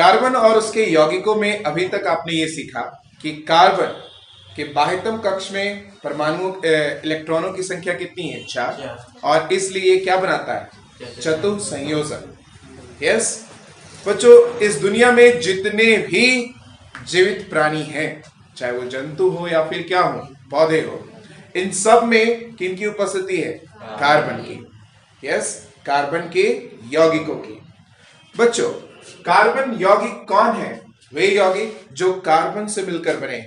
Carbon और उसके यौगिकों में अभी तक आपने ये सीखा कि कार्बन के बाह्यतम कक्ष में परमाणु इलेक्ट्रॉनों की संख्या कितनी है? 4। और इसलिए क्या बनाता है? चतुसंयोजक। यस बच्चों, इस दुनिया में जितने भी जीवित प्राणी हैं, चाहे वो जंतु हो या फिर क्या हो, पौधे हो, इन सब में किनकी उपस्थिति है? कार्बन की। यस, कार्बन के यौगिकों की। बच्चों, कार्बन यौगिक कौन है? वे यौगिक जो कार्बन से मिलकर बने,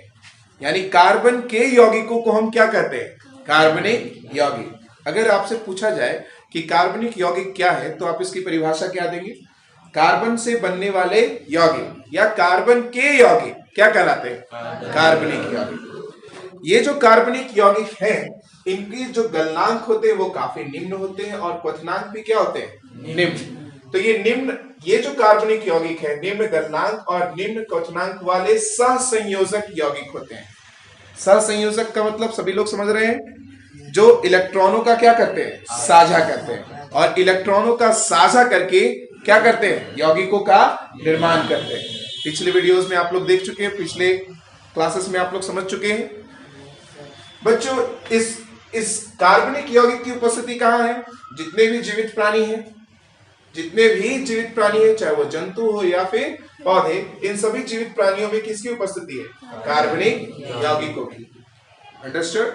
यानी कार्बन के यौगिकों को हम क्या कहते हैं? कार्बनिक यौगिक। अगर आपसे पूछा जाए कि कार्बनिक यौगिक क्या है, तो आप इसकी परिभाषा क्या देंगे? कार्बन से बनने वाले यौगिक या कार्बन के यौगिक क्या कहलाते हैं? कार्बनिक यौगिक। ये जो कार्बनिक यौगिक हैं, इनकी जो गलनांक होते हैं वो काफी निम्न होते हैं और क्वथनांक भी क्या होते हैं? निम्न। तो ये जो कार्बनिक यौगिक है, निम्न गलनांक और निम्न क्वथनांक वाले सहसंयोजक यौगिक होते हैं। सहसंयोजक का मतलब सभी लोग समझ रहे हैं? जो इलेक्ट्रॉनों का क्या करते हैं? साझा करते हैं। और इलेक्ट्रॉनों का साझा करके क्या करते हैं? यौगिकों का निर्माण करते हैं। पिछले वीडियोस में आप लोग देख चुके हैं, पिछले क्लासेस में आप लोग समझ चुके हैं। बच्चों, इस कार्बनिक यौगिक की उपस्थिति कहाँ है? जितने भी जीवित प्राणी हैं, चाहे वो जंतु हो या फिर पौधे, इन सभी जीवित प्राणियों में किसकी उपस्थिति है? कार्बनिक यौगिकों की। अंडरस्टूड?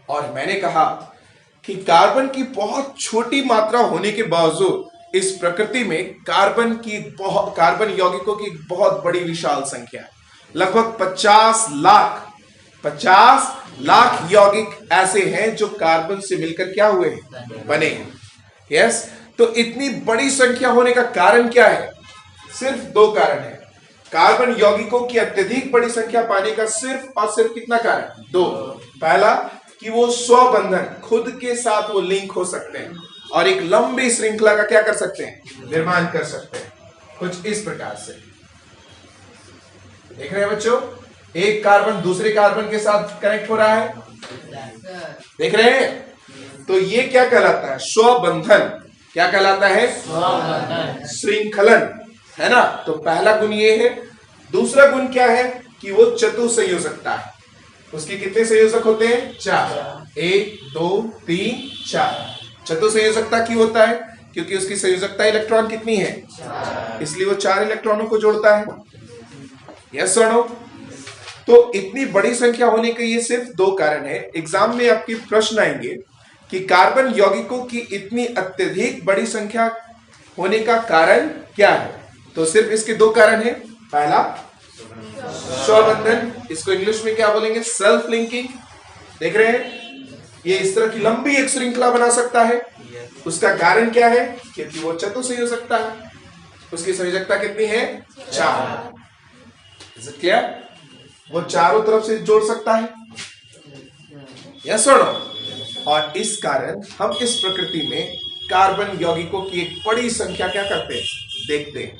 और मैंने कहा कि कार्बन की बहुत छोटी मात्रा होने के बावजूद इस प्रकृति में कार्बन यौगिकों की बहुत बड़ी विशाल संख्या है। लगभग 50 लाख यौगिक ऐसे हैं जो कार्बन से मिलकर क्या हुए हैं? बने हैं। यस, तो इतनी बड़ी संख्या होने का कारण क्या है? सिर्फ 2 कारण है। कार्बन यौगिकों की अत्यधिक बड़ी संख्या पाने का सिर्फ और सिर्फ कितना कारण? 2। पहला कि वो स्वबंधन, खुद के साथ वो लिंक हो सकते हैं और एक लंबी श्रृंखला का क्या कर सकते हैं? निर्माण कर सकते हैं। कुछ इस प्रकार से देख रहे हैं बच्चों, एक कार्बन दूसरे कार्बन के साथ कनेक्ट हो रहा है, देख रहे हैं? तो ये क्या कहलाता है? स्वबंधन। क्या कहलाता है? स्वबंधन, श्रृंखलन, है ना? तो पहला गुण ये है। दूसरा गुण क्या है? कि वो चतुसंयोजकता है। उसके कितने संयोजक होते हैं? 4। 1 2 3 4। चतुसंयोजकता क्यों होता है? क्योंकि उसकी संयोजकता इलेक्ट्रॉन कितनी है? 4। इसलिए वो 4 इलेक्ट्रॉनों को जोड़ता है। यस और नो? तो इतनी बड़ी संख्या होने के ये सिर्फ 2 कारण है। एग्जाम में आपके प्रश्न आएंगे कि कार्बन यौगिकों की इतनी अत्यधिक बड़ी संख्या होने का कारण क्या है? तो सिर्फ इसके 2 कारण है। पहला स्वबंधन, इसको इंग्लिश में क्या बोलेंगे? Self linking. देख रहे हैं? ये इस तरह की लंबी एक श्रृंखला बना सकता है। उसका कारण क्या है? क्योंकि वो चतुसंयोजकता है। उसकी संयोजकता कितनी है? 4। क्या वो चारों तरफ से जोड़ सकता है? यस और नो? और इस कारण हम इस प्रकृति में कार्बन यौगिकों की एक बड़ी संख्या क्या करते हैं? देखते हैं।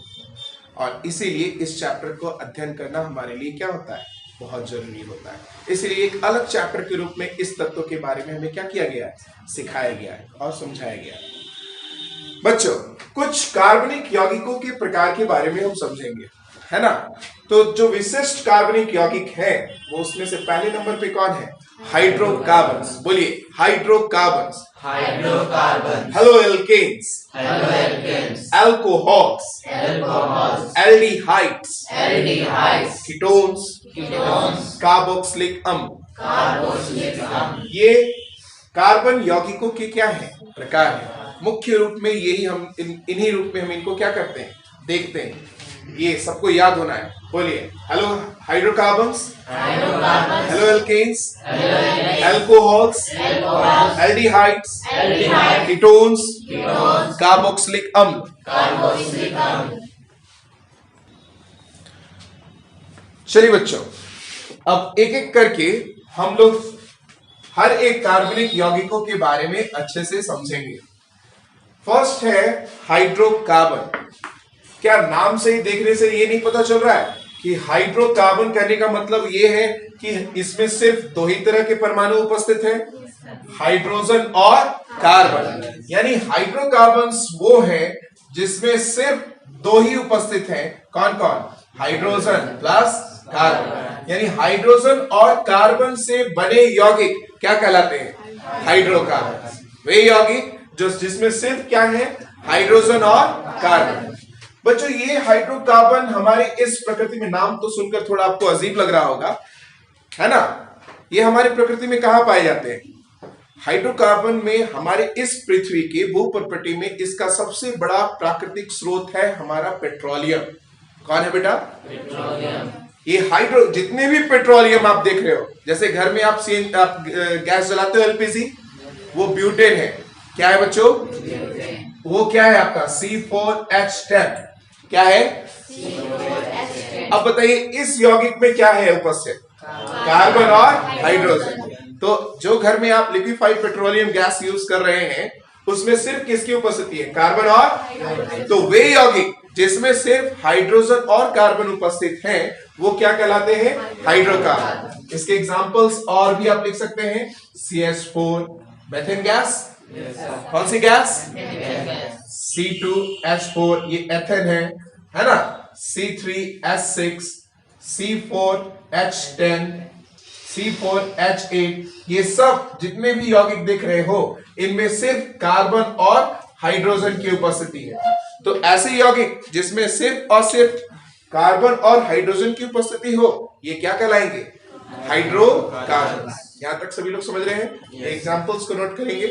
और इसीलिए इस चैप्टर को अध्ययन करना हमारे लिए क्या होता है? बहुत जरूरी होता है। इसलिए एक अलग चैप्टर के रूप में इस तत्व के बारे में हमें क्या किया गया है? सिखाया गया है और समझाया गया है। बच्चों, कुछ कार्बनिक यौगिकों के प्रकार के बारे में हम समझेंगे, है ना? तो जो विशिष्ट कार्बनिक यौगिक है, वो उसमें से पहले नंबर पे कौन है? हाइड्रोकार्बन्स। बोलिए, hydrocarbons. Haloalkanes, alcohols, aldehydes, ketones, carboxylic अम्ल। ये कार्बन यौगिकों के क्या है? प्रकार है। मुख्य रूप में यही हम इन्हीं रूप में हम इनको क्या करते हैं? देखते हैं। ये सबको याद होना है। बोलिए, halo hydrocarbons, haloalkanes, alcohols, aldehydes, ketones, carboxylic अम्ल। चलिए बच्चों, अब एक एक करके हम लोग हर एक कार्बनिक यौगिकों के बारे में अच्छे से समझेंगे। फर्स्ट है हाइड्रोकार्बन। क्या नाम से ही देखने से ये नहीं पता चल रहा है कि हाइड्रोकार्बन कहने का मतलब ये है कि इसमें सिर्फ 2 ही तरह के परमाणु उपस्थित हैं, हाइड्रोजन और कार्बन। यानी हाइड्रोकार्बन्स वो है जिसमें सिर्फ दो ही उपस्थित हैं, कौन कौन? Hydrogen plus carbon. यानी हाइड्रोजन और कार्बन से बने यौगिक क्या कहलाते हैं? हाइड्रोकार्बन। वे यौगिक जो जिसमें सिर्फ क्या है? हाइड्रोजन और कार्बन। बच्चों ये हाइड्रोकार्बन हमारे इस प्रकृति में, नाम तो सुनकर थोड़ा आपको अजीब लग रहा होगा, है ना? ये हमारी प्रकृति में कहां पाए जाते हैं? हाइड्रोकार्बन में हमारे इस पृथ्वी के भूप्रकृति में इसका सबसे बड़ा प्राकृतिक स्रोत है हमारा पेट्रोलियम। कौन है बेटा? पेट्रोलियम। ये हाइड्रो जितने भी पेट्रोलियम आप देख रहे हो, जैसे घर में आप गैस जलाते हो एलपीजी, वो ब्यूटेन है। क्या है बच्चों? वो क्या है आपका? C4H10। क्या है? अब बताइए इस यौगिक में क्या है उपस्थित? कार्बन और हाइड्रोजन। तो जो घर में आप लिक्विफाइड पेट्रोलियम गैस यूज कर रहे हैं उसमें सिर्फ किसकी उपस्थिति है? कार्बन और। तो वे यौगिक जिसमें सिर्फ हाइड्रोजन और कार्बन उपस्थित हैं वो क्या कहलाते हैं? हाइड्रोकार्बन। इसके एग्जांपल्स और भी आप लिख सकते हैं। CH4 मेथेन गैस, कौन सी गैस? C2H4 ये एथेन है ना? C3H6, C4H10, C4H8, ये सब जितने भी यौगिक दिख रहे हो इनमें सिर्फ कार्बन और हाइड्रोजन की उपस्थिति है। तो ऐसे यौगिक जिसमें सिर्फ और सिर्फ कार्बन और हाइड्रोजन की उपस्थिति हो ये क्या कहलाएंगे? हाइड्रोकार्बन। यहां तक सभी लोग समझ रहे हैं? एग्जांपल्स को नोट करेंगे।